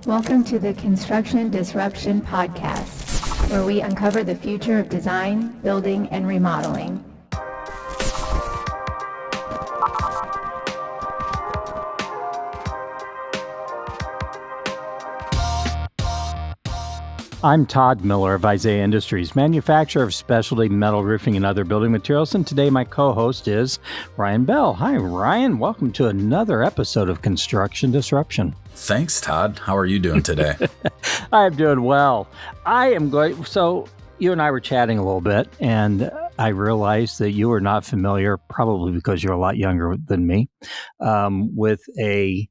Welcome to the Construction Disruption Podcast, where we uncover the future of design, building, and remodeling. I'm Todd Miller of Isaiah Industries, manufacturer of specialty metal roofing and other building materials, and today my co-host is Ryan Bell. Hi, Ryan. Welcome to another episode of Construction Disruption. Thanks, Todd. How are you doing today? I'm doing well. So you and I were chatting a little bit, and I realized that you are not familiar, probably because you're a lot younger than me, with a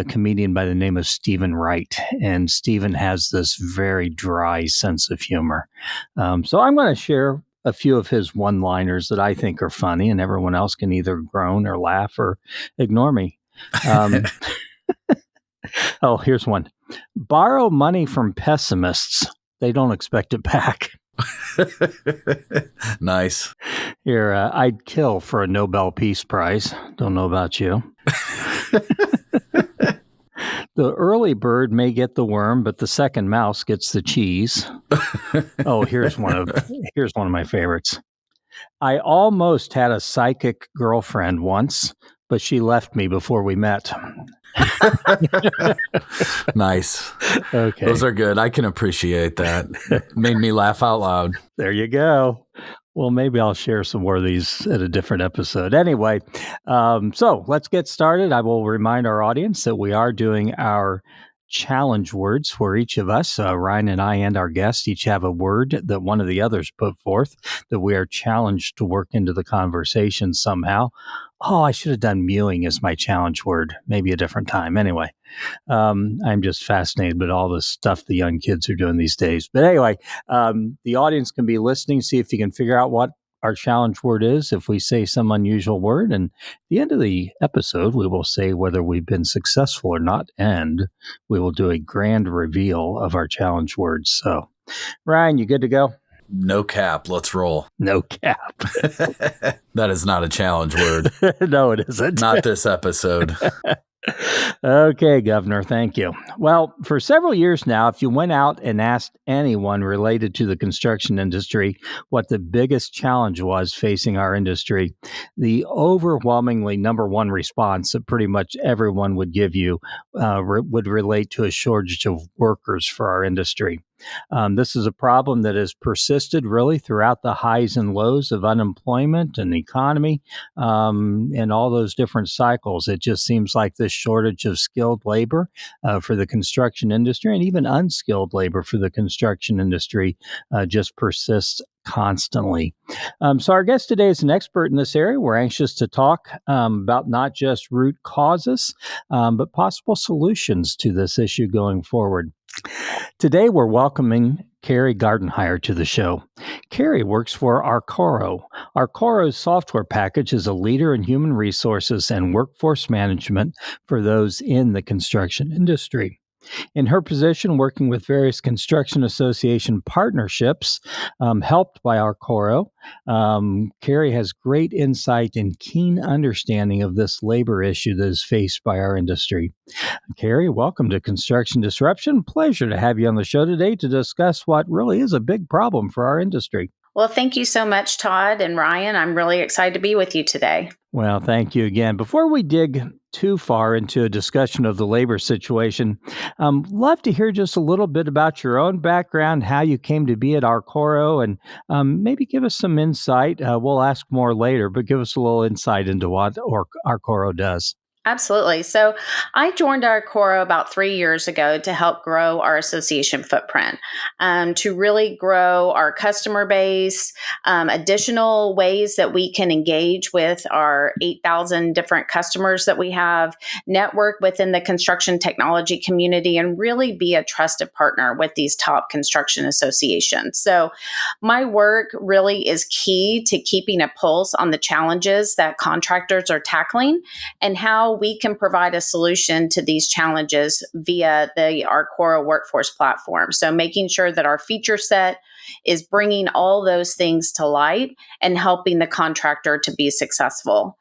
comedian by the name of Stephen Wright. And Stephen has this very dry sense of humor. So I'm going to share a few of his one-liners that I think are funny, and everyone else can either groan or laugh or ignore me. Oh, here's one. Borrow money from pessimists. They don't expect it back. Nice. Here, I'd kill for a Nobel Peace Prize. Don't know about you. The early bird may get the worm, but the second mouse gets the cheese. Oh, here's one of my favorites. I almost had a psychic girlfriend once, but she left me before we met. Nice. Okay. Those are good. I can appreciate that. Made me laugh out loud. There you go. Well, maybe I'll share some more of these at a different episode. Anyway, so let's get started. I will remind our audience that we are doing our challenge words for each of us. Ryan and I and our guest each have a word that one of the others put forth that we are challenged to work into the conversation somehow. Oh, I should have done mewing as my challenge word, maybe a different time. Anyway, I'm just fascinated with all the stuff the young kids are doing these days. But anyway, the audience can be listening, see if you can figure out what our challenge word is if we say some unusual word. And at the end of the episode, we will say whether we've been successful or not, and we will do a grand reveal of our challenge words. So, Ryan, you good to go? No cap. Let's roll. No cap. That is not a challenge word. No, it isn't. Not this episode. Okay, Governor, thank you. Well, for several years now, if you went out and asked anyone related to the construction industry what the biggest challenge was facing our industry, the overwhelmingly number one response that pretty much everyone would give you would relate to a shortage of workers for our industry. This is a problem that has persisted really throughout the highs and lows of unemployment and the economy and all those different cycles. It just seems like this shortage of skilled labor for the construction industry and even unskilled labor for the construction industry just persists constantly. So our guest today is an expert in this area. We're anxious to talk about not just root causes, but possible solutions to this issue going forward. Today, we're welcoming Carrie Gardenhire to the show. Carrie works for Arcoro. Arcoro's software package is a leader in human resources and workforce management for those in the construction industry. In her position, working with various construction association partnerships helped by Arcoro, Carrie has great insight and keen understanding of this labor issue that is faced by our industry. Carrie, welcome to Construction Disruption. Pleasure to have you on the show today to discuss what really is a big problem for our industry. Well, thank you so much, Todd and Ryan. I'm really excited to be with you today. Well, thank you again. Before we dig too far into a discussion of the labor situation, love to hear just a little bit about your own background, how you came to be at Arcoro, and maybe give us some insight. We'll ask more later, but give us a little insight into what Arcoro does. Absolutely. So I joined Arcoro about 3 years ago to help grow our association footprint, to really grow our customer base, additional ways that we can engage with our 8,000 different customers that we have, network within the construction technology community, and really be a trusted partner with these top construction associations. So my work really is key to keeping a pulse on the challenges that contractors are tackling and how we can provide a solution to these challenges via the Arcoro workforce platform. So making sure that our feature set is bringing all those things to light and helping the contractor to be successful.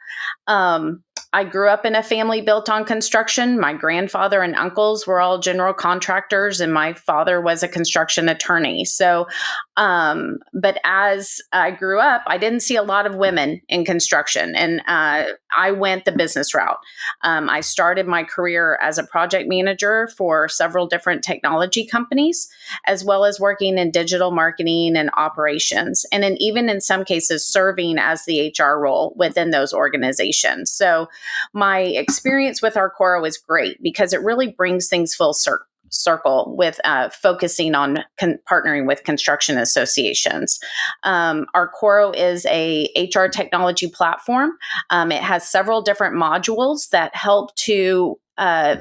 I grew up in a family built on construction. My grandfather and uncles were all general contractors, and my father was a construction attorney. So, but as I grew up, I didn't see a lot of women in construction, and I went the business route. I started my career as a project manager for several different technology companies, as well as working in digital marketing and operations, and then even in some cases serving as the HR role within those organizations. So my experience with Arcoro is great because it really brings things full circle with focusing on partnering with construction associations. Arcoro is a HR technology platform. It has several different modules that help to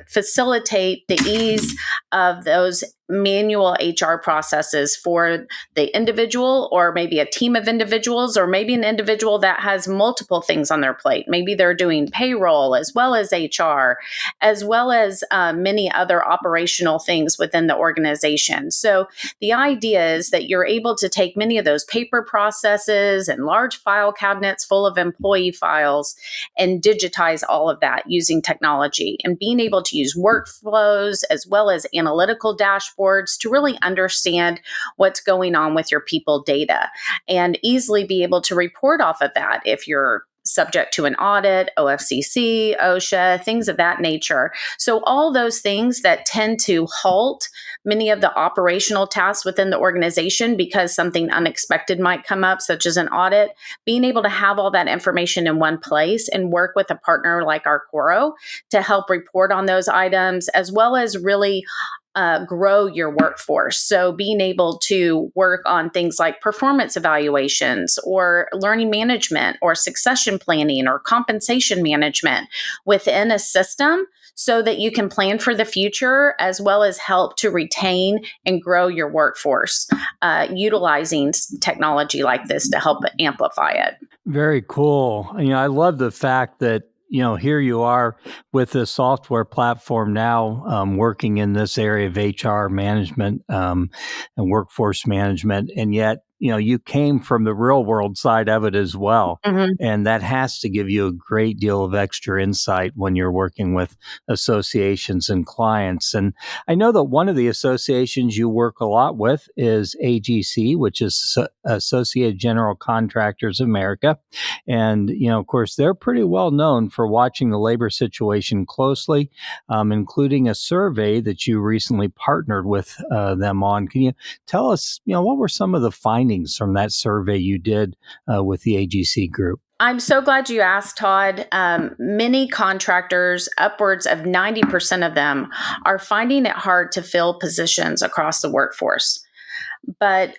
facilitate the ease of those manual HR processes for the individual, or maybe a team of individuals, or maybe an individual that has multiple things on their plate. Maybe they're doing payroll as well as HR, as well as many other operational things within the organization. So the idea is that you're able to take many of those paper processes and large file cabinets full of employee files and digitize all of that using technology, and being able to use workflows as well as analytical dashboards to really understand what's going on with your people data and easily be able to report off of that if you're subject to an audit, OFCC, OSHA, things of that nature. So all those things that tend to halt many of the operational tasks within the organization because something unexpected might come up, such as an audit, being able to have all that information in one place and work with a partner like Arcoro to help report on those items, as well as really grow your workforce. So being able to work on things like performance evaluations or learning management or succession planning or compensation management within a system so that you can plan for the future, as well as help to retain and grow your workforce, utilizing technology like this to help amplify it. Very cool. I love the fact that here you are with a software platform now, working in this area of HR management and workforce management, and yet you came from the real world side of it as well. Mm-hmm. And that has to give you a great deal of extra insight when you're working with associations and clients. And I know that one of the associations you work a lot with is AGC, which is Associated General Contractors America. And, of course, they're pretty well known for watching the labor situation closely, including a survey that you recently partnered with them on. Can you tell us, what were some of the findings from that survey you did with the AGC group? I'm so glad you asked, Todd. Many contractors, upwards of 90% of them, are finding it hard to fill positions across the workforce. But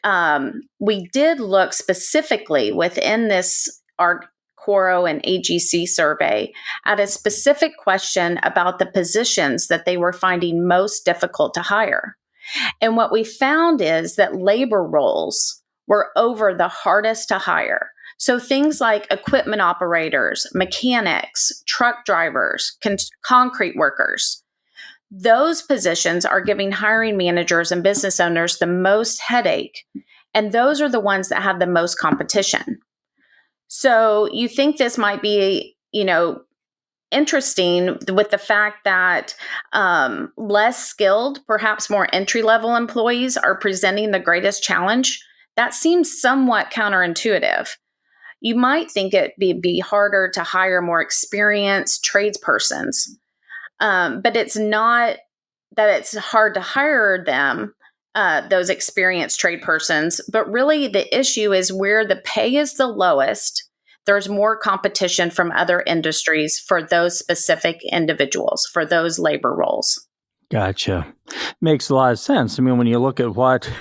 we did look specifically within this Arcoro and AGC survey at a specific question about the positions that they were finding most difficult to hire. And what we found is that labor roles were over the hardest to hire. So things like equipment operators, mechanics, truck drivers, concrete workers, those positions are giving hiring managers and business owners the most headache. And those are the ones that have the most competition. So you think this might be, interesting with the fact that less skilled, perhaps more entry-level employees are presenting the greatest challenge. That seems somewhat counterintuitive. You might think it'd be harder to hire more experienced tradespersons, but it's not that it's hard to hire them, those experienced tradespersons, but really the issue is where the pay is the lowest, there's more competition from other industries for those specific individuals, for those labor roles. Gotcha. Makes a lot of sense. When you look at what,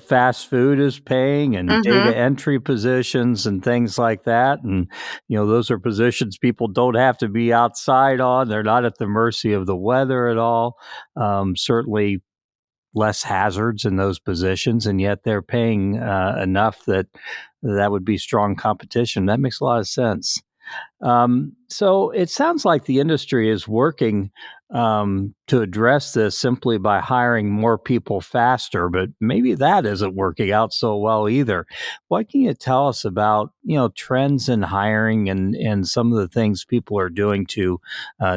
fast food is paying and data entry positions and things like that, and, those are positions people don't have to be outside on. They're not at the mercy of the weather at all. Certainly less hazards in those positions, and yet they're paying enough that would be strong competition. That makes a lot of sense. So it sounds like the industry is working to address this simply by hiring more people faster, but maybe that isn't working out so well either. What can you tell us about, trends in hiring and some of the things people are doing to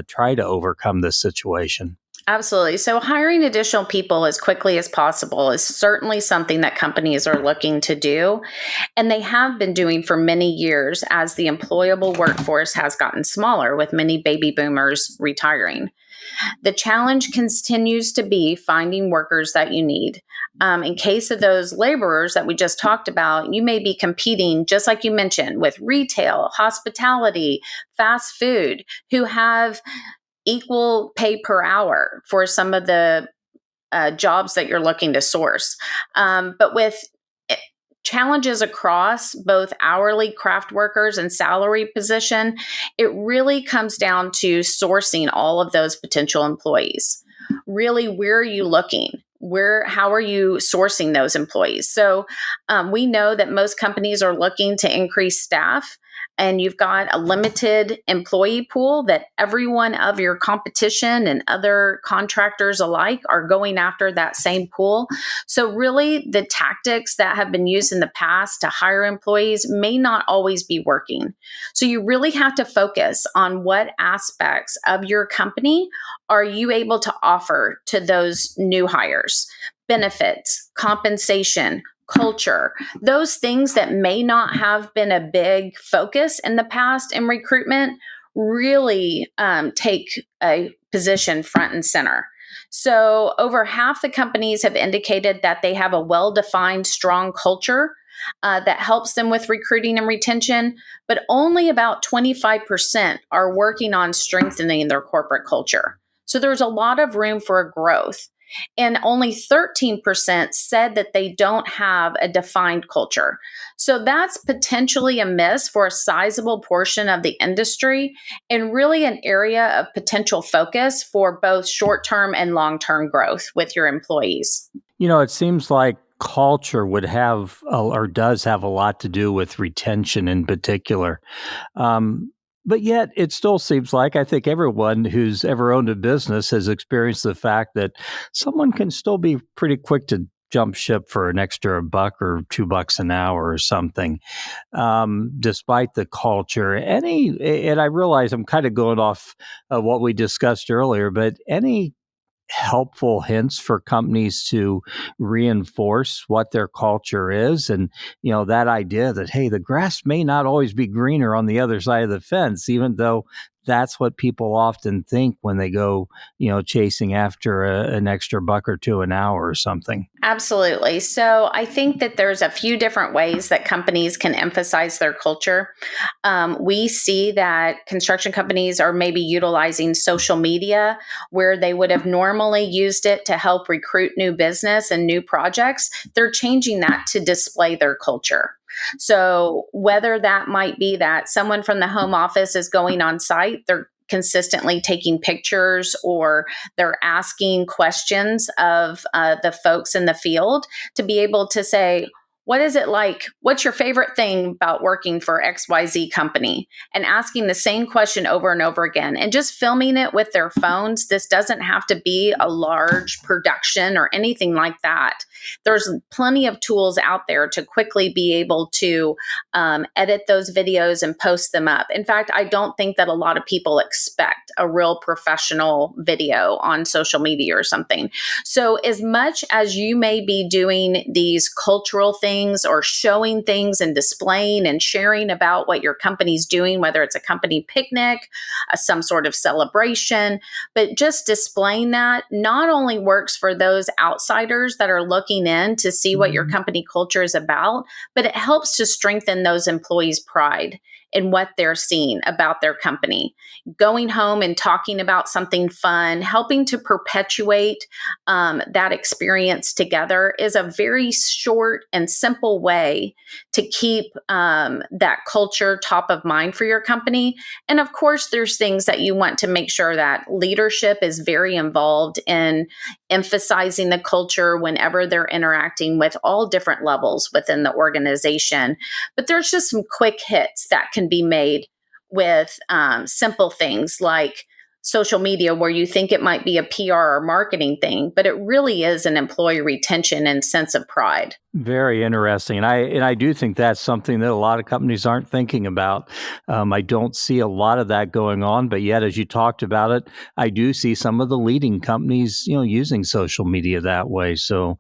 try to overcome this situation? Absolutely. So hiring additional people as quickly as possible is certainly something that companies are looking to do. And they have been doing for many years as the employable workforce has gotten smaller, with many baby boomers retiring. The challenge continues to be finding workers that you need. In case of those laborers that we just talked about, you may be competing, just like you mentioned, with retail, hospitality, fast food, who have equal pay per hour for some of the jobs that you're looking to source. But with challenges across both hourly craft workers and salary position, it really comes down to sourcing all of those potential employees. Really, where are you looking? How are you sourcing those employees? So we know that most companies are looking to increase staff, and you've got a limited employee pool that everyone of your competition and other contractors alike are going after that same pool. So really, the tactics that have been used in the past to hire employees may not always be working. So you really have to focus on what aspects of your company are you able to offer to those new hires: benefits, compensation, culture, those things that may not have been a big focus in the past in recruitment really take a position front and center. So over half the companies have indicated that they have a well-defined, strong culture that helps them with recruiting and retention, but only about 25% are working on strengthening their corporate culture. So there's a lot of room for growth. And only 13% said that they don't have a defined culture. So that's potentially a miss for a sizable portion of the industry, and really an area of potential focus for both short-term and long-term growth with your employees. It seems like culture would have or does have a lot to do with retention in particular. But yet, it still seems like I think everyone who's ever owned a business has experienced the fact that someone can still be pretty quick to jump ship for an extra $1 or $2 an hour or something, despite the culture. And I realize I'm kind of going off what we discussed earlier, but any helpful hints for companies to reinforce what their culture is, and that idea that, hey, the grass may not always be greener on the other side of the fence, even though that's what people often think when they go chasing after an extra $1 or $2 an hour or something. Absolutely. So I think that there's a few different ways that companies can emphasize their culture. We see that construction companies are maybe utilizing social media where they would have normally used it to help recruit new business and new projects. They're changing that to display their culture. So whether that might be that someone from the home office is going on site, they're consistently taking pictures, or they're asking questions of the folks in the field to be able to say, what is it like? What's your favorite thing about working for XYZ company? And asking the same question over and over again, and just filming it with their phones. This doesn't have to be a large production or anything like that. There's plenty of tools out there to quickly be able to edit those videos and post them up. In fact, I don't think that a lot of people expect a real professional video on social media or something. So as much as you may be doing these cultural things or showing things and displaying and sharing about what your company's doing, whether it's a company picnic, some sort of celebration, but just displaying that not only works for those outsiders that are looking in to see what your company culture is about, but it helps to strengthen those employees' pride in what they're seeing about their company. Going home and talking about something fun, helping to perpetuate that experience together is a very short and simple way to keep that culture top of mind for your company. And of course, there's things that you want to make sure that leadership is very involved in emphasizing the culture whenever they're interacting with all different levels within the organization. But there's just some quick hits that can be made with simple things like social media where you think it might be a PR or marketing thing, but it really is an employee retention and sense of pride. Very interesting, and I do think that's something that a lot of companies aren't thinking about. I don't see a lot of that going on, but yet, as you talked about it, I do see some of the leading companies, using social media that way. So,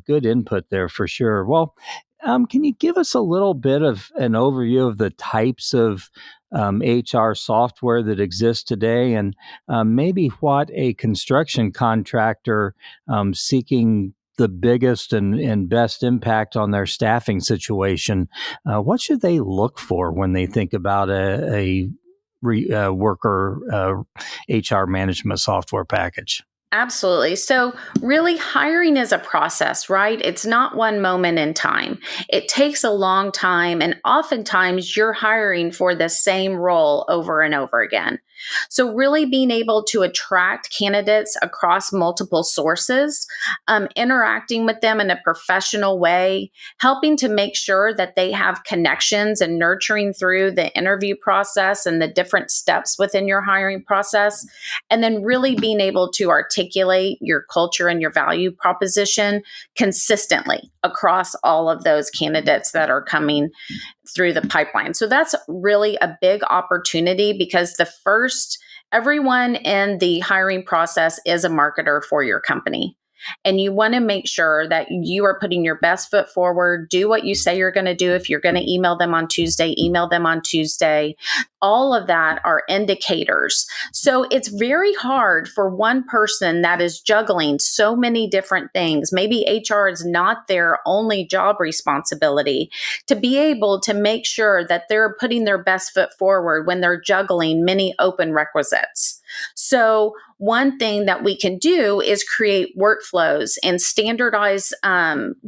good input there for sure. Well, can you give us a little bit of an overview of the types of HR software that exists today, and maybe what a construction contractor seeking the biggest and best impact on their staffing situation, what should they look for when they think about a worker HR management software package? Absolutely. So, really, hiring is a process, right? It's not one moment in time. It takes a long time, and oftentimes you're hiring for the same role over and over again. So, really being able to attract candidates across multiple sources, interacting with them in a professional way, helping to make sure that they have connections and nurturing through the interview process and the different steps within your hiring process, and then really being able to articulate your culture and your value proposition consistently across all of those candidates that are coming through the pipeline. So that's really a big opportunity, because everyone in the hiring process is a marketer for your company. And you want to make sure that you are putting your best foot forward. Do what you say you're going to do. If you're going to email them on Tuesday, email them on Tuesday. All of that are indicators. So it's very hard for one person that is juggling so many different things. Maybe HR is not their only job responsibility, to be able to make sure that they're putting their best foot forward when they're juggling many open requisites. So one thing that we can do is create workflows and standardize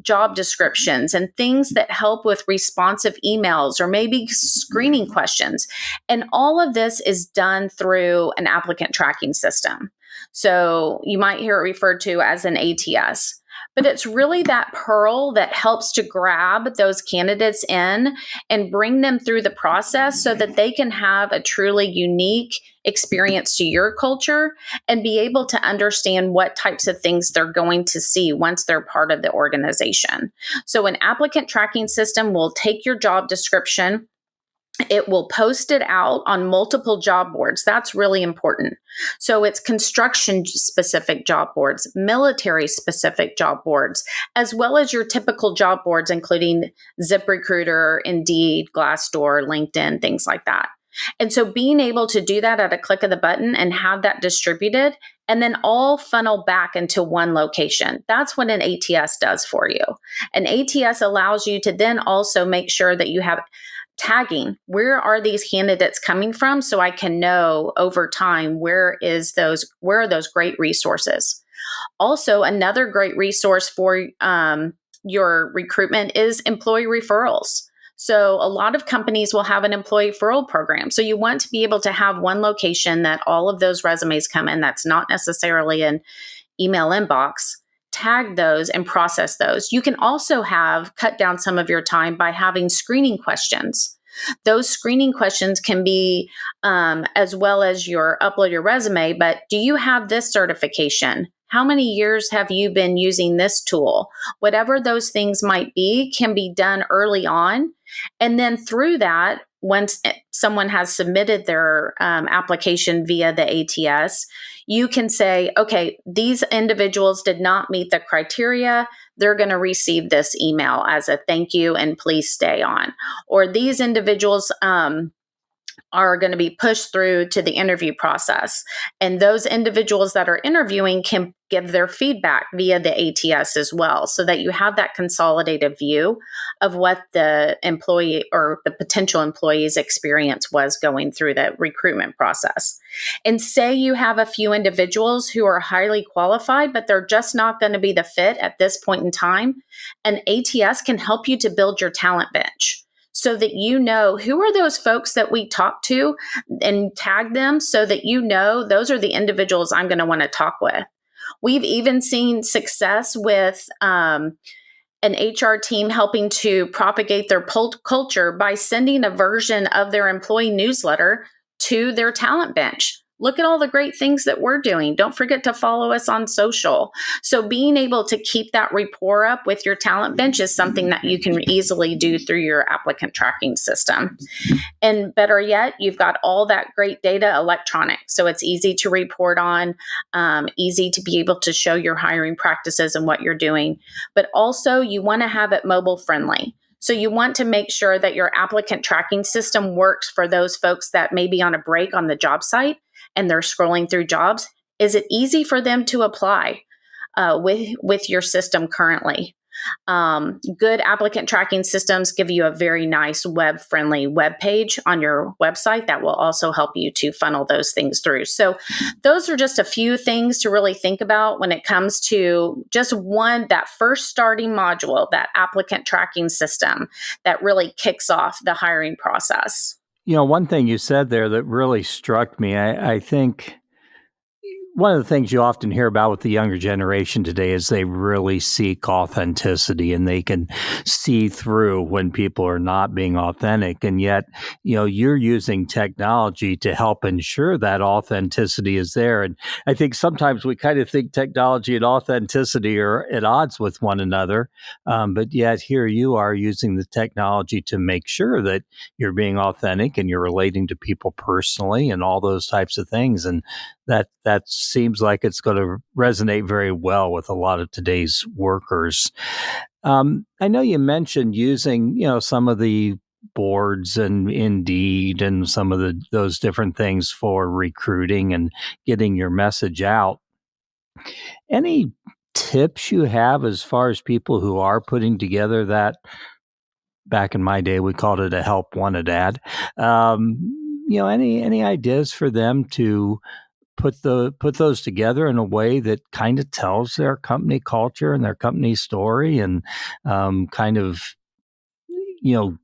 job descriptions and things that help with responsive emails or maybe screening questions. And all of this is done through an applicant tracking system. So you might hear it referred to as an ATS. But it's really that pearl that helps to grab those candidates in and bring them through the process so that they can have a truly unique experience to your culture and be able to understand what types of things they're going to see once they're part of the organization. So an applicant tracking system will take your job description. It will post it out on multiple job boards. That's really important. So it's construction-specific job boards, military-specific job boards, as well as your typical job boards, including ZipRecruiter, Indeed, Glassdoor, LinkedIn, things like that. And so being able to do that at a click of the button and have that distributed and then all funnel back into one location, that's what an ATS does for you. An ATS allows you to then also make sure that you have tagging. Where are these candidates coming from? So I can know over time where are those great resources. Also, another great resource for your recruitment is employee referrals. So a lot of companies will have an employee referral program. So you want to be able to have one location that all of those resumes come in. That's not necessarily an email inbox. Tag those and process those. You can also cut down some of your time by having screening questions. Those screening questions can be as well as upload your resume, but do you have this certification? How many years have you been using this tool? Whatever those things might be can be done early on. And then through that, once someone has submitted their application via the ATS, you can say, okay, these individuals did not meet the criteria. They're going to receive this email as a thank you and please stay on. Or these individuals are going to be pushed through to the interview process. And those individuals that are interviewing can give their feedback via the ATS as well, so that you have that consolidated view of what the employee or the potential employee's experience was going through the recruitment process. And say you have a few individuals who are highly qualified, but they're just not going to be the fit at this point in time, an ATS can help you to build your talent bench, so that you know who are those folks that we talk to and tag them, so that you know those are the individuals I'm going to want to talk with. We've even seen success with an HR team helping to propagate their culture by sending a version of their employee newsletter to their talent bench, Look at all the great things that we're doing. Don't forget to follow us on social. So being able to keep that rapport up with your talent bench is something that you can easily do through your applicant tracking system. And better yet, you've got all that great data electronic. So it's easy to report on, easy to be able to show your hiring practices and what you're doing. But also you want to have it mobile friendly. So you want to make sure that your applicant tracking system works for those folks that may be on a break on the job site and they're scrolling through jobs. Is it easy for them to apply with your system currently? Good applicant tracking systems give you a very nice web-friendly web page on your website that will also help you to funnel those things through. So those are just a few things to really think about when it comes to just that first starting module, that applicant tracking system that really kicks off the hiring process. One thing you said there that really struck me, I think one of the things you often hear about with the younger generation today is they really seek authenticity, and they can see through when people are not being authentic. And yet, you're using technology to help ensure that authenticity is there. And I think sometimes we kind of think technology and authenticity are at odds with one another. But yet here you are using the technology to make sure that you're being authentic and you're relating to people personally and all those types of things. And that seems like it's going to resonate very well with a lot of today's workers. I know you mentioned using, some of the boards and Indeed and some of those different things for recruiting and getting your message out. Any tips you have as far as people who are putting together that? Back in my day, we called it a help wanted ad. Any ideas for them to put those together in a way that kind of tells their company culture and their company story, and kind of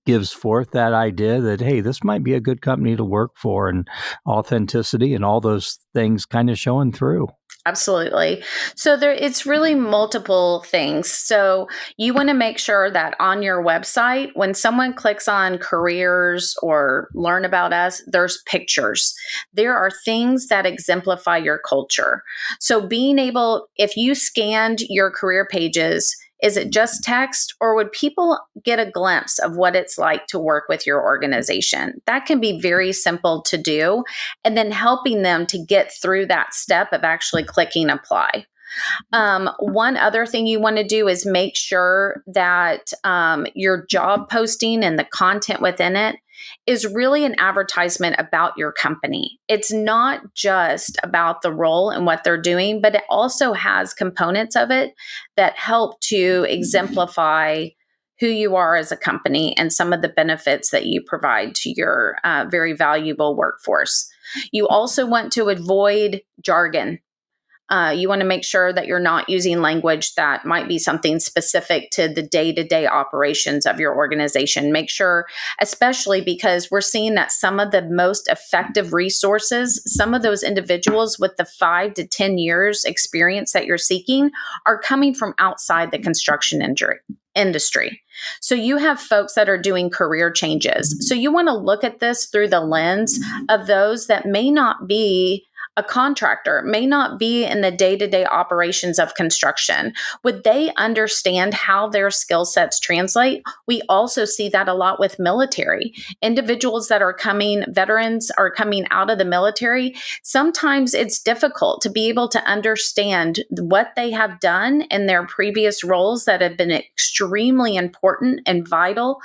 gives forth that idea that, hey, this might be a good company to work for, and authenticity and all those things kind of showing through. Absolutely. So it's really multiple things. So you want to make sure that on your website, when someone clicks on careers or learn about us, there's pictures. There are things that exemplify your culture. So being able, if you scanned your career pages, is it just text, or would people get a glimpse of what it's like to work with your organization? That can be very simple to do, and then helping them to get through that step of actually clicking apply. One other thing you want to do is make sure that your job posting and the content within it is really an advertisement about your company. It's not just about the role and what they're doing, but it also has components of it that help to exemplify who you are as a company and some of the benefits that you provide to your very valuable workforce. You also want to avoid jargon. You want to make sure that you're not using language that might be something specific to the day-to-day operations of your organization. Make sure, especially because we're seeing that some of the most effective resources, some of those individuals with the 5 to 10 years experience that you're seeking are coming from outside the construction industry. So you have folks that are doing career changes. So you want to look at this through the lens of those that may not be a contractor, may not be in the day-to-day operations of construction. Would they understand how their skill sets translate? We also see that a lot with military. Individuals that are veterans are coming out of the military. Sometimes it's difficult to be able to understand what they have done in their previous roles that have been extremely important and vital.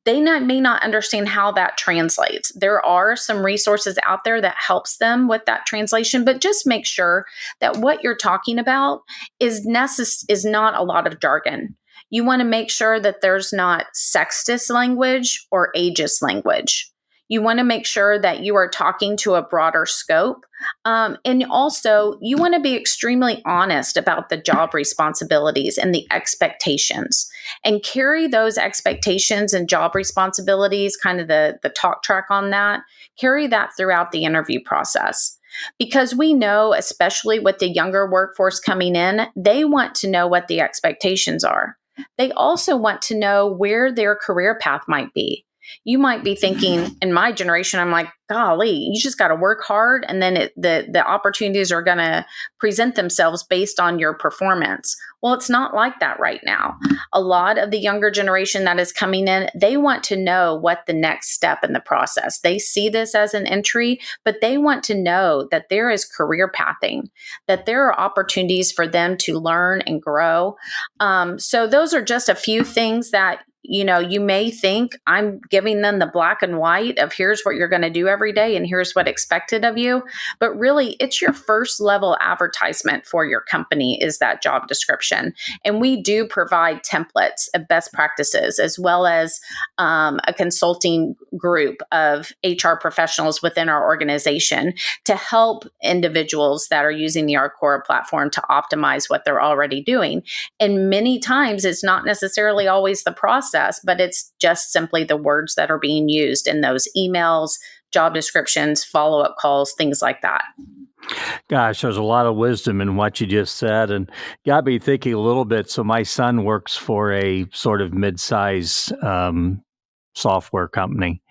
They may not understand how that translates. There are some resources out there that helps them with that translation, but just make sure that what you're talking about is not a lot of jargon. You want to make sure that there's not sexist language or ageist language. You want to make sure that you are talking to a broader scope. And also, you want to be extremely honest about the job responsibilities and the expectations, and carry those expectations and job responsibilities, kind of the talk track on that, carry that throughout the interview process. Because we know, especially with the younger workforce coming in, they want to know what the expectations are. They also want to know where their career path might be. You might be thinking, in my generation, I'm like, golly, you just got to work hard, and then the opportunities are going to present themselves based on your performance. Well, it's not like that right now. A lot of the younger generation that is coming in, they want to know what the next step in the process. They see this as an entry, but they want to know that there is career pathing, that there are opportunities for them to learn and grow. So those are just a few things that you may think I'm giving them the black and white of here's what you're going to do every day and here's what expected of you. But really, it's your first level advertisement for your company is that job description. And we do provide templates of best practices as well as a consulting group of HR professionals within our organization to help individuals that are using the Arcoro platform to optimize what they're already doing. And many times it's not necessarily always the process, but it's just simply the words that are being used in those emails, job descriptions, follow-up calls, things like that. Gosh, there's a lot of wisdom in what you just said, and got me thinking a little bit. So my son works for a sort of mid-size software company.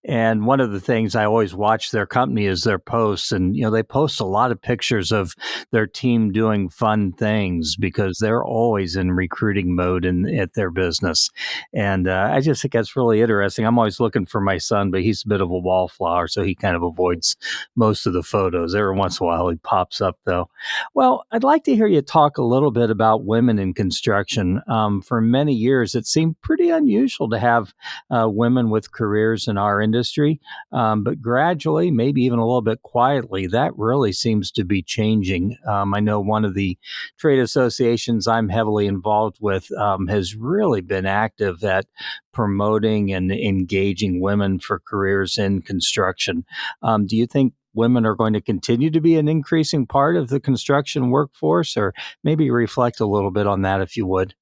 And one of the things I always watch their company is their posts. And, they post a lot of pictures of their team doing fun things because they're always in recruiting mode at their business. And I just think that's really interesting. I'm always looking for my son, but he's a bit of a wallflower, so he kind of avoids most of the photos. Every once in a while, he pops up, though. Well, I'd like to hear you talk a little bit about women in construction. For many years, it seemed pretty unusual to have women with careers in our industry, but gradually, maybe even a little bit quietly, that really seems to be changing. I know one of the trade associations I'm heavily involved with has really been active at promoting and engaging women for careers in construction. Do you think women are going to continue to be an increasing part of the construction workforce, or maybe reflect a little bit on that if you would?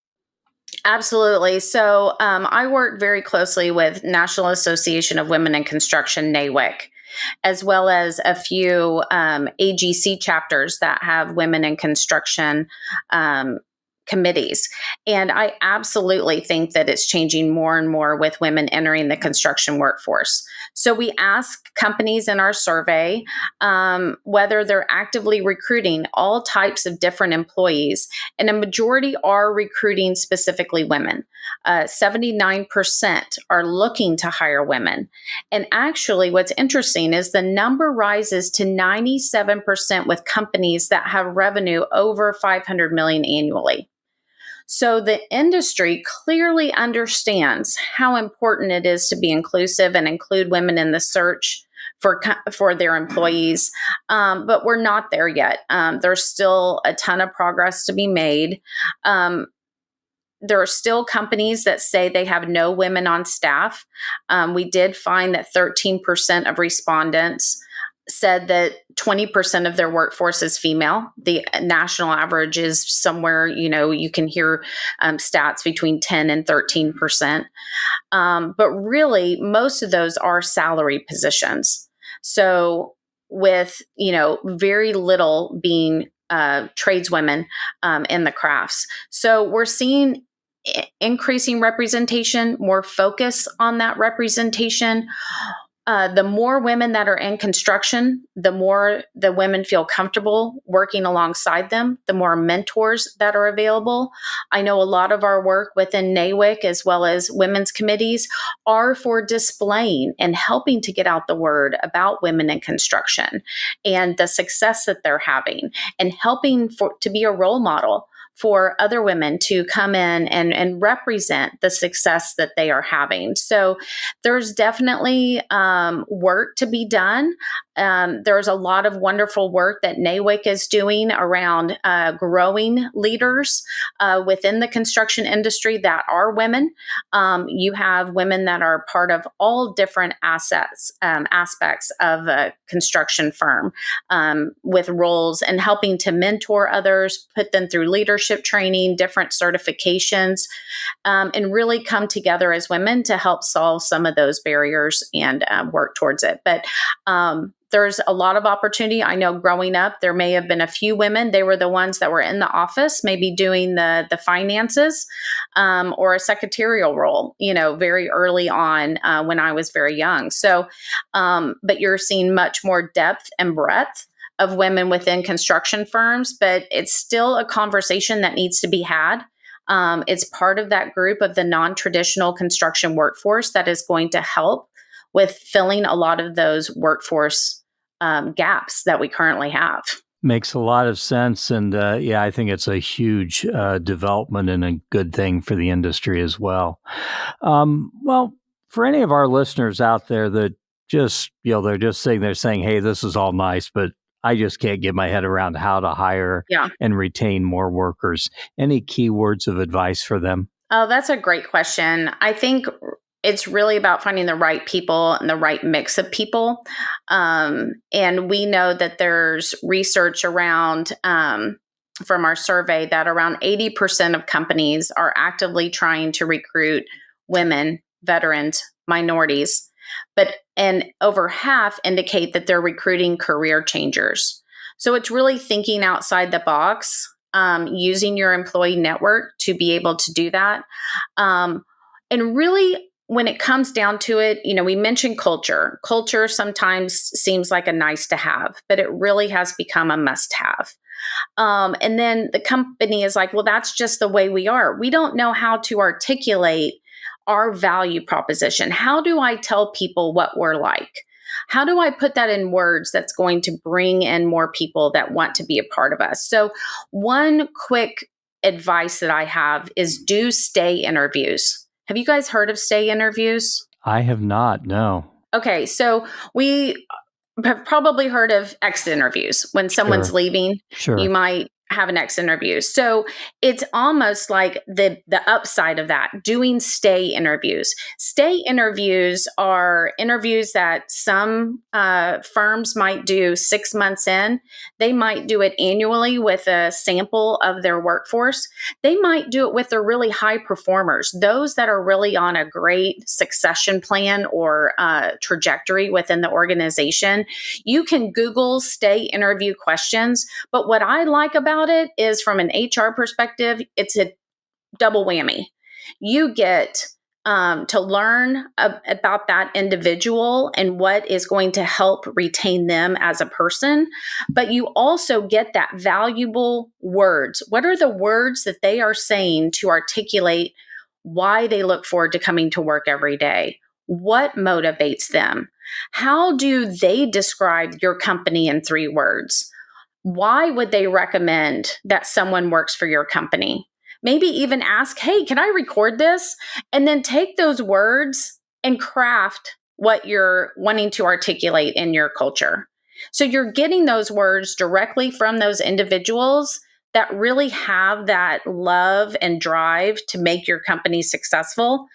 Absolutely. So I work very closely with National Association of Women in Construction, NAWIC, as well as a few AGC chapters that have women in construction committees. And I absolutely think that it's changing more and more with women entering the construction workforce. So we ask companies in our survey whether they're actively recruiting all types of different employees, and a majority are recruiting specifically women. 79% are looking to hire women. And actually, what's interesting is the number rises to 97% with companies that have revenue over $500 million annually. So the industry clearly understands how important it is to be inclusive and include women in the search for their employees. But we're not there yet. There's still a ton of progress to be made. There are still companies that say they have no women on staff. We did find that 13% of respondents said that 20% of their workforce is female. The national average is somewhere, you can hear stats between 10 and 13%. But really, most of those are salary positions. So with, very little being tradeswomen in the crafts. So we're seeing increasing representation, more focus on that representation. The more women that are in construction, the more the women feel comfortable working alongside them, the more mentors that are available. I know a lot of our work within NAWIC as well as women's committees are for displaying and helping to get out the word about women in construction and the success that they're having, and helping to be a role model for other women to come in and represent the success that they are having. So there's definitely work to be done. There's a lot of wonderful work that NAWIC is doing around growing leaders within the construction industry that are women. You have women that are part of all different aspects of a construction firm with roles and helping to mentor others, put them through leadership training, different certifications, and really come together as women to help solve some of those barriers and work towards it. But There's a lot of opportunity. I know growing up, there may have been a few women. They were the ones that were in the office, maybe doing the finances or a secretarial role, very early on when I was very young. So, but you're seeing much more depth and breadth of women within construction firms, but it's still a conversation that needs to be had. It's part of that group of the non-traditional construction workforce that is going to help with filling a lot of those workforce gaps that we currently have. Makes a lot of sense. And I think it's a huge development and a good thing for the industry as well. Well, for any of our listeners out there that just, they're just sitting there saying, hey, this is all nice, but I just can't get my head around how to hire and retain more workers. Any key words of advice for them? Oh, that's a great question. I think it's really about finding the right people and the right mix of people. And we know that there's research around from our survey that around 80% of companies are actively trying to recruit women, veterans, minorities. And over half indicate that they're recruiting career changers. So it's really thinking outside the box, using your employee network to be able to do that. And really, when it comes down to it, we mentioned culture. Culture sometimes seems like a nice to have, but it really has become a must have. And then the company is like, well, that's just the way we are. We don't know how to articulate our value proposition. How do I tell people what we're like? How do I put that in words that's going to bring in more people that want to be a part of us? So one quick advice that I have is do stay interviews. Have you guys heard of stay interviews? I have not, no. Okay, so we have probably heard of exit interviews. When someone's leaving, you might have an exit interview. So it's almost like the upside of that, doing stay interviews. Stay interviews are interviews that some firms might do 6 months in. They might do it annually with a sample of their workforce. They might do it with the really high performers, those that are really on a great succession plan or trajectory within the organization. You can Google stay interview questions, but what I like about it is from an HR perspective, it's a double whammy. You get to learn about that individual and what is going to help retain them as a person, but you also get that valuable words. What are the words that they are saying to articulate why they look forward to coming to work every day? What motivates them? How do they describe your company in 3 words? Why would they recommend that someone works for your company? Maybe even ask, hey, can I record this? And then take those words and craft what you're wanting to articulate in your culture. So you're getting those words directly from those individuals that really have that love and drive to make your company successful.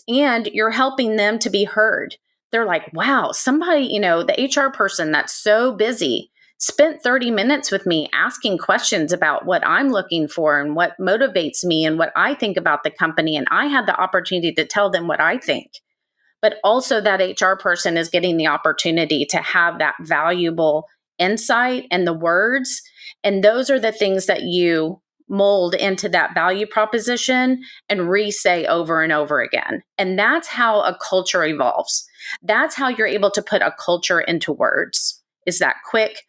And you're helping them to be heard. They're like, wow, somebody, the HR person that's so busy spent 30 minutes with me asking questions about what I'm looking for and what motivates me and what I think about the company. And I had the opportunity to tell them what I think. But also that HR person is getting the opportunity to have that valuable insight and the words. And those are the things that you mold into that value proposition and re-say over and over again. And that's how a culture evolves. That's how you're able to put a culture into words, is that quick,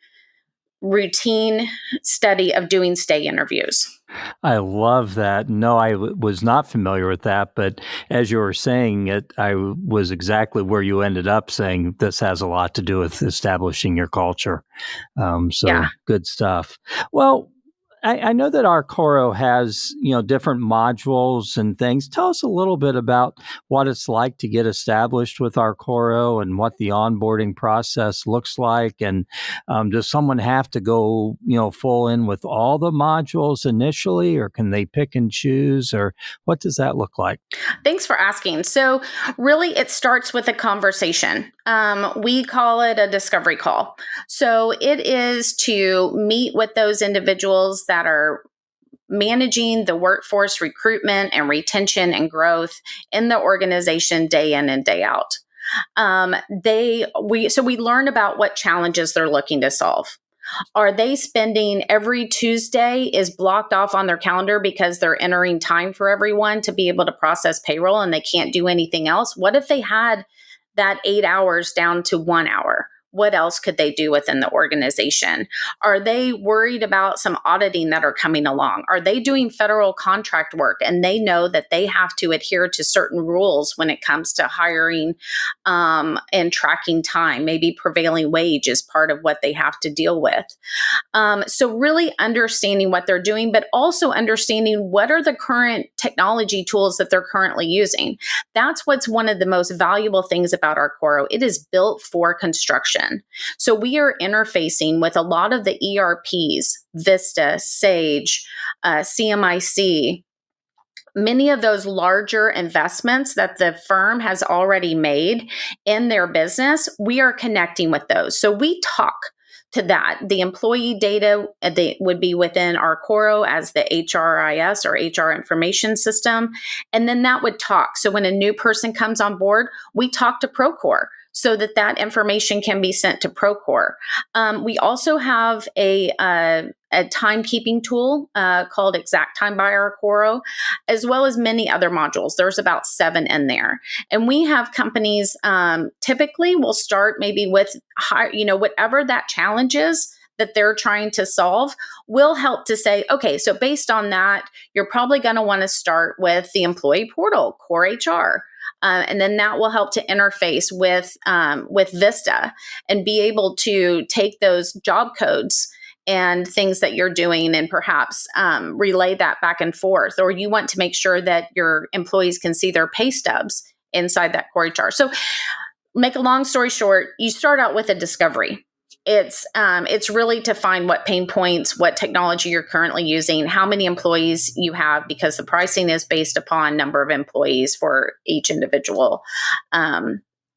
routine study of doing stay interviews. I love that. No, I was not familiar with that, but as you were saying it, I was exactly where you ended up saying this has a lot to do with establishing your culture. Good stuff. Well, I know that Arcoro has, different modules and things. Tell us a little bit about what it's like to get established with Arcoro and what the onboarding process looks like. And does someone have to go, full in with all the modules initially, or can they pick and choose, or what does that look like? Thanks for asking. So really, it starts with a conversation. We call it a discovery call. So it is to meet with those individuals that are managing the workforce recruitment and retention and growth in the organization day in and day out. We learn about what challenges they're looking to solve. Are they spending every Tuesday is blocked off on their calendar because they're entering time for everyone to be able to process payroll and they can't do anything else? What if they had that 8 hours down to 1 hour? What else could they do within the organization? Are they worried about some auditing that are coming along? Are they doing federal contract work and they know that they have to adhere to certain rules when it comes to hiring and tracking time? Maybe prevailing wage is part of what they have to deal with. So really understanding what they're doing, but also understanding what are the current technology tools that they're currently using. That's what's one of the most valuable things about Arcoro. It is built for construction. So we are interfacing with a lot of the ERPs, Vista, Sage, CMIC, many of those larger investments that the firm has already made in their business. We are connecting with those. So we talk to that. The employee data they would be within Arcoro as the HRIS or HR information system. And then that would talk. So when a new person comes on board, we talk to Procore so that that information can be sent to Procore. We also have a timekeeping tool called Exact Time by Arcoro, as well as many other modules. There's about 7 in there. And we have companies typically will start maybe with whatever that challenge is that they're trying to solve, will help to say, okay, so based on that, you're probably going to want to start with the employee portal, core HR. And then that will help to interface with Vista and be able to take those job codes and things that you're doing and perhaps relay that back and forth. Or you want to make sure that your employees can see their pay stubs inside that core HR. So make a long story short, you start out with a discovery. It's really to find what pain points, what technology you're currently using, how many employees you have, because the pricing is based upon number of employees for each individual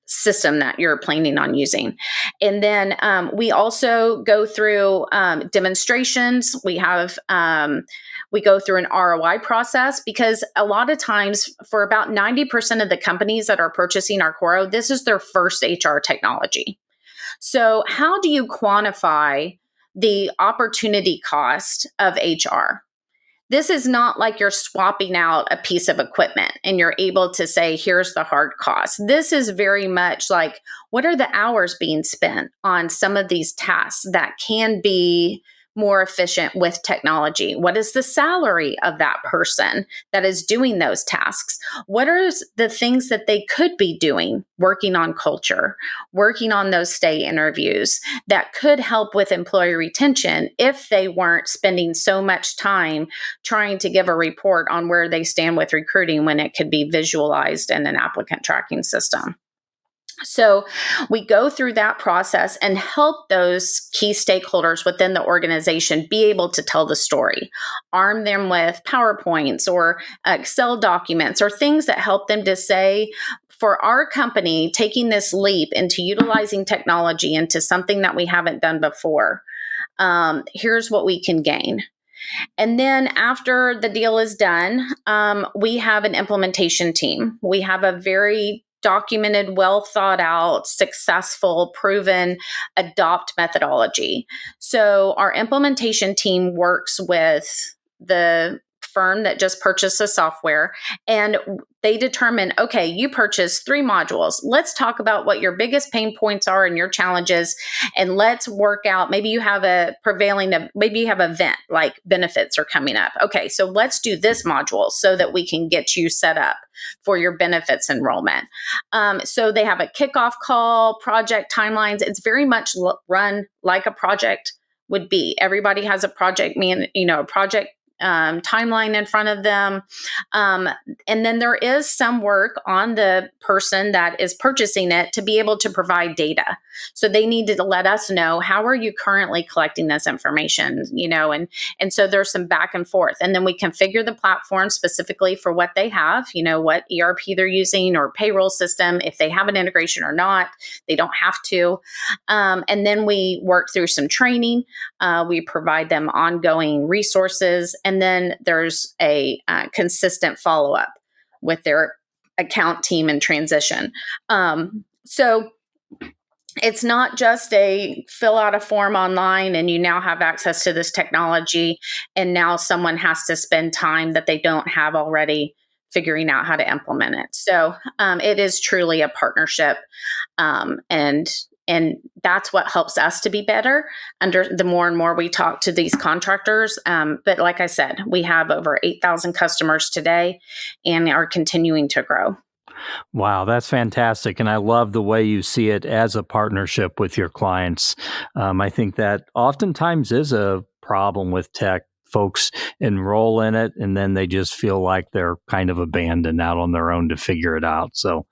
system that you're planning on using. And then we also go through demonstrations. We go through an ROI process, because a lot of times for about 90% of the companies that are purchasing Arcoro, this is their first HR technology. So how do you quantify the opportunity cost of HR? This is not like you're swapping out a piece of equipment and you're able to say, here's the hard cost. This is very much like, what are the hours being spent on some of these tasks that can be more efficient with technology? What is the salary of that person that is doing those tasks? What are the things that they could be doing, working on culture, working on those stay interviews that could help with employee retention if they weren't spending so much time trying to give a report on where they stand with recruiting when it could be visualized in an applicant tracking system? So we go through that process and help those key stakeholders within the organization be able to tell the story, arm them with PowerPoints or Excel documents or things that help them to say, for our company, taking this leap into utilizing technology into something that we haven't done before, here's what we can gain. And then after the deal is done, we have an implementation team. We have a very documented, well thought out, successful, proven adopt methodology. So our implementation team works with the firm that just purchased the software, and they determine, okay, you purchased 3 modules. Let's talk about what your biggest pain points are and your challenges, and let's work out, maybe you have a event like benefits are coming up. Okay, so let's do this module so that we can get you set up for your benefits enrollment. So they have a kickoff call, project timelines. It's very much run like a project would be. Everybody has a project timeline in front of them. And then there is some work on the person that is purchasing it to be able to provide data. So they need to let us know, how are you currently collecting this information, and so there's some back and forth. And then we configure the platform specifically for what they have, what ERP they're using or payroll system, if they have an integration or not. They don't have to. And then we work through some training. We provide them ongoing resources. And then there's a consistent follow-up with their account team in transition. So it's not just a fill out a form online and you now have access to this technology, and now someone has to spend time that they don't have already figuring out how to implement it. So it is truly a partnership, and that's what helps us to be better under the more and more we talk to these contractors. But like I said, we have over 8,000 customers today and are continuing to grow. Wow, that's fantastic. And I love the way you see it as a partnership with your clients. I think that oftentimes is a problem with tech. Folks enroll in it and then they just feel like they're kind of abandoned out on their own to figure it out. So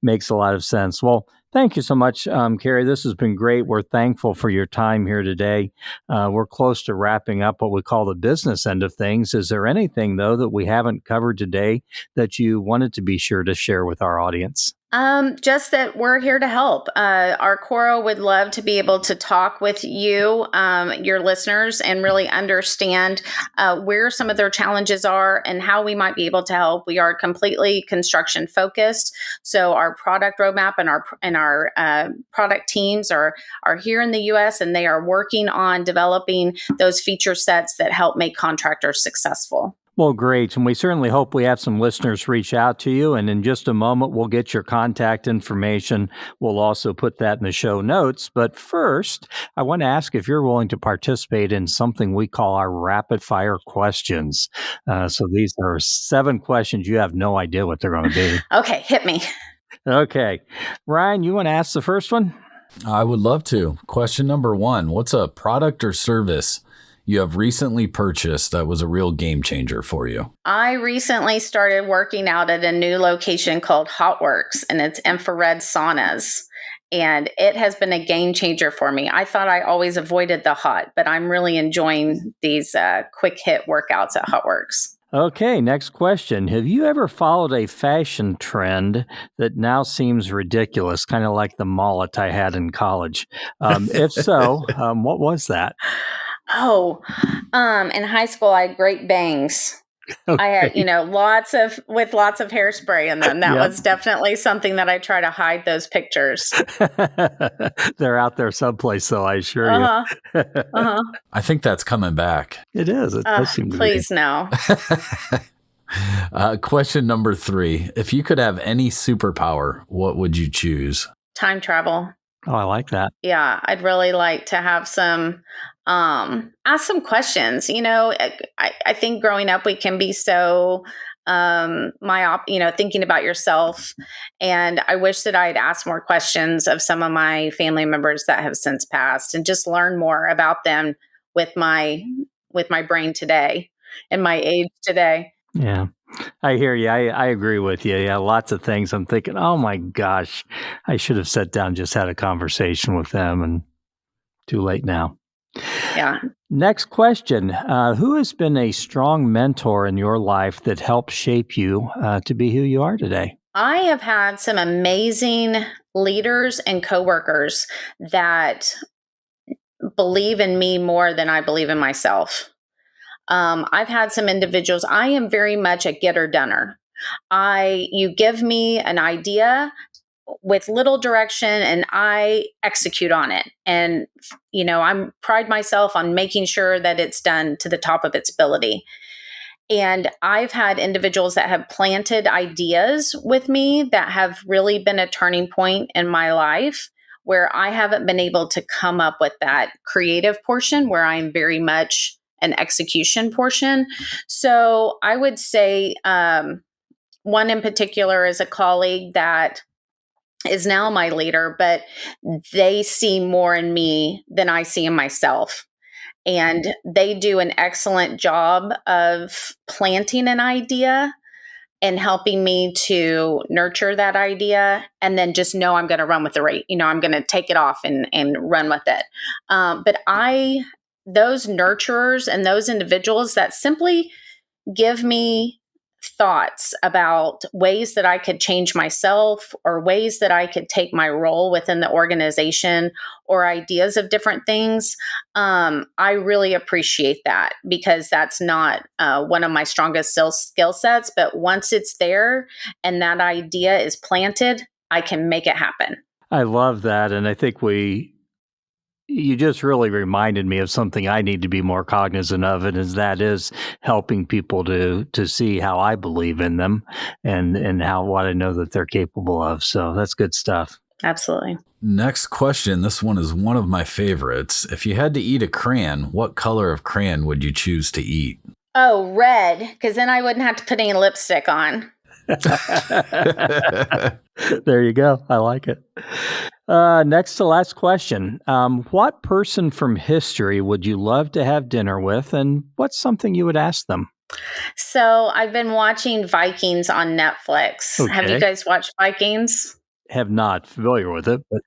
makes a lot of sense. Well, thank you so much, Carrie. This has been great. We're thankful for your time here today. We're close to wrapping up what we call the business end of things. Is there anything, though, that we haven't covered today that you wanted to be sure to share with our audience? Just that we're here to help. Arcoro would love to be able to talk with you, your listeners, and really understand where some of their challenges are and how we might be able to help. We are completely construction focused, so our product roadmap and our product teams are here in the U.S. and they are working on developing those feature sets that help make contractors successful. Well, great. And we certainly hope we have some listeners reach out to you. And in just a moment, we'll get your contact information. We'll also put that in the show notes. But first, I want to ask if you're willing to participate in something we call our rapid fire questions. So these are 7 questions. You have no idea what they're going to be. Okay, hit me. Okay. Ryan, you want to ask the first one? I would love to. Question number 1, what's a product or service you have recently purchased that was a real game changer for you? I recently started working out at a new location called Hotworks, and it's infrared saunas. And it has been a game changer for me. I thought I always avoided the hot, but I'm really enjoying these quick hit workouts at Hotworks. Okay, next question. Have you ever followed a fashion trend that now seems ridiculous, kind of like the mullet I had in college? If so, what was that? Oh, in high school, I had great bangs. Okay. I had, lots of hairspray in them. That Yep. was definitely something that I try to hide those pictures. They're out there someplace, though, I assure Uh-huh. you. Uh-huh. I think that's coming back. It is. It does seem to be. Please no. Question number 3. If you could have any superpower, what would you choose? Time travel. Oh, I like that. Yeah, I'd really like to have ask some questions. I think growing up, we can be so thinking about yourself. And I wish that I'd asked more questions of some of my family members that have since passed and just learn more about them with my brain today and my age today. Yeah, I hear you. I agree with you. Yeah, lots of things I'm thinking, oh my gosh, I should have sat down and just had a conversation with them, and too late now. Yeah. Next question. Who has been a strong mentor in your life that helped shape you to be who you are today? I have had some amazing leaders and coworkers that believe in me more than I believe in myself. I've had some individuals. I am very much a getter-doner. You give me an idea with little direction and I execute on it. And, I pride myself on making sure that it's done to the top of its ability. And I've had individuals that have planted ideas with me that have really been a turning point in my life where I haven't been able to come up with that creative portion where I'm very much an execution portion. So I would say one in particular is a colleague that is now my leader, but they see more in me than I see in myself. And they do an excellent job of planting an idea and helping me to nurture that idea and then just know I'm going to run with the rate. I'm going to take it off and run with it. But those nurturers and those individuals that simply give me thoughts about ways that I could change myself or ways that I could take my role within the organization or ideas of different things. I really appreciate that because that's not one of my strongest skill sets. But once it's there and that idea is planted, I can make it happen. I love that. And I think you just really reminded me of something I need to be more cognizant of, and that is helping people to see how I believe in them and what I know that they're capable of. So that's good stuff. Absolutely. Next question. This one is one of my favorites. If you had to eat a crayon, what color of crayon would you choose to eat? Oh, red, because then I wouldn't have to put any lipstick on. There you go. I like it. Next to last question. What person from history would you love to have dinner with, and what's something you would ask them? So I've been watching Vikings on Netflix. Okay. Have you guys watched Vikings? Have not familiar with it, but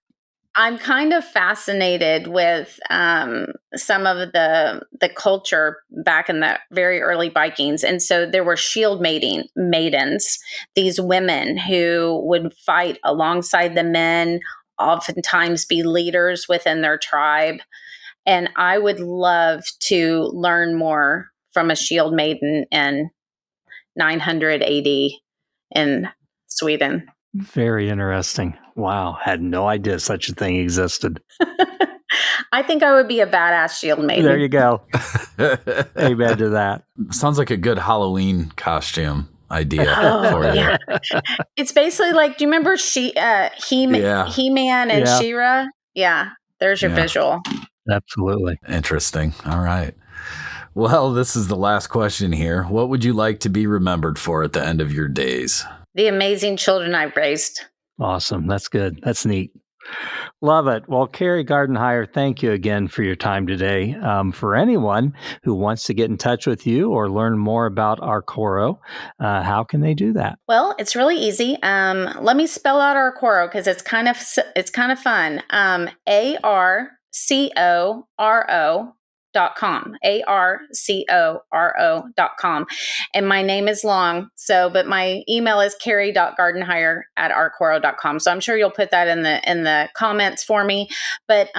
I'm kind of fascinated with some of the culture back in the very early Vikings. And so there were shield maidens, these women who would fight alongside the men, oftentimes be leaders within their tribe. And I would love to learn more from a shield maiden in 900 AD in Sweden. very interesting. Wow. Had no idea such a thing existed. I think I would be a badass shield maiden. There you go. Amen to that. Sounds like a good Halloween costume idea for you. Yeah. It's basically like, do you remember He-Man and Yeah. She-Ra? Yeah, there's your visual. Absolutely. Interesting. All right. Well, this is the last question here. What would you like to be remembered for at the end of your days? The amazing children I've raised. Awesome. That's good. That's neat. Love it. Well, Carrie Gardenhire, thank you again for your time today. For anyone who wants to get in touch with you or learn more about Arcoro, how can they do that? Well, it's really easy. Let me spell out Arcoro because it's kind of fun. ARCORO.com. ARCORO.com. And my name is long, but my email is carrie.gardenhire@arcoro.com. So I'm sure you'll put that in the comments for me. But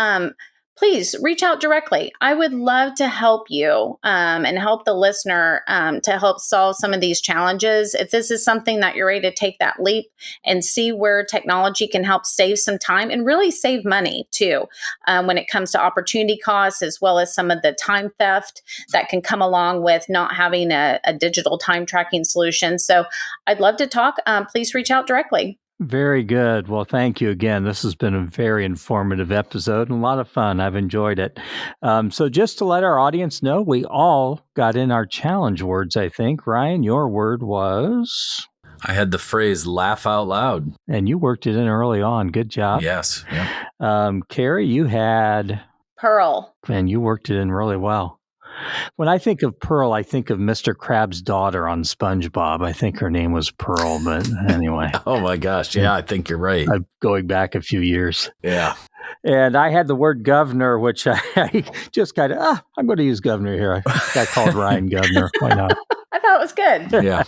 please reach out directly. I would love to help you and help the listener to help solve some of these challenges. If this is something that you're ready to take that leap and see where technology can help save some time and really save money too, when it comes to opportunity costs, as well as some of the time theft that can come along with not having a digital time tracking solution. So I'd love to talk. Please reach out directly. Very good. Well, thank you again. This has been a very informative episode and a lot of fun. I've enjoyed it. So just to let our audience know, we all got in our challenge words, I think. Ryan, your word was? I had the phrase laugh out loud. And you worked it in early on. Good job. Yes. Yep. Carrie, you had? Pearl. And you worked it in really well. When I think of Pearl, I think of Mr. Krabs' daughter on SpongeBob. I think her name was Pearl, but anyway. Oh my gosh. Yeah, I think you're right. I'm going back a few years. Yeah. And I had the word governor, which I just kind of, I'm going to use governor here. I got called Ryan Governor. Why not? I thought it was good. Yeah.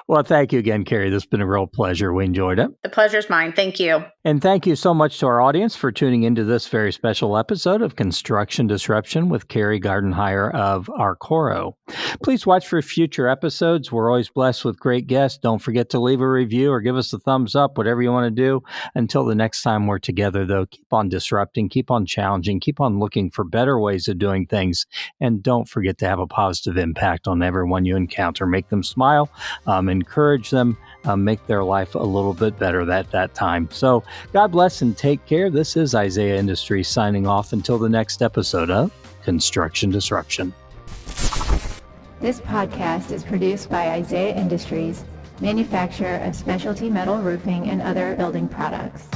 Well, thank you again, Carrie. This has been a real pleasure. We enjoyed it. The pleasure's mine. Thank you. And thank you so much to our audience for tuning into this very special episode of Construction Disruption with Carrie Gardenhire of Arcoro. Please watch for future episodes. We're always blessed with great guests. Don't forget to leave a review or give us a thumbs up, whatever you want to do. Until the next time we're together, though, keep on disrupting, keep on challenging, keep on looking for better ways of doing things. And don't forget to have a positive impact on everyone you encounter. Make them smile, encourage them, make their life a little bit better at that time. So God bless and take care. This is Isaiah Industries signing off until the next episode of Construction Disruption. This podcast is produced by Isaiah Industries, manufacturer of specialty metal roofing and other building products.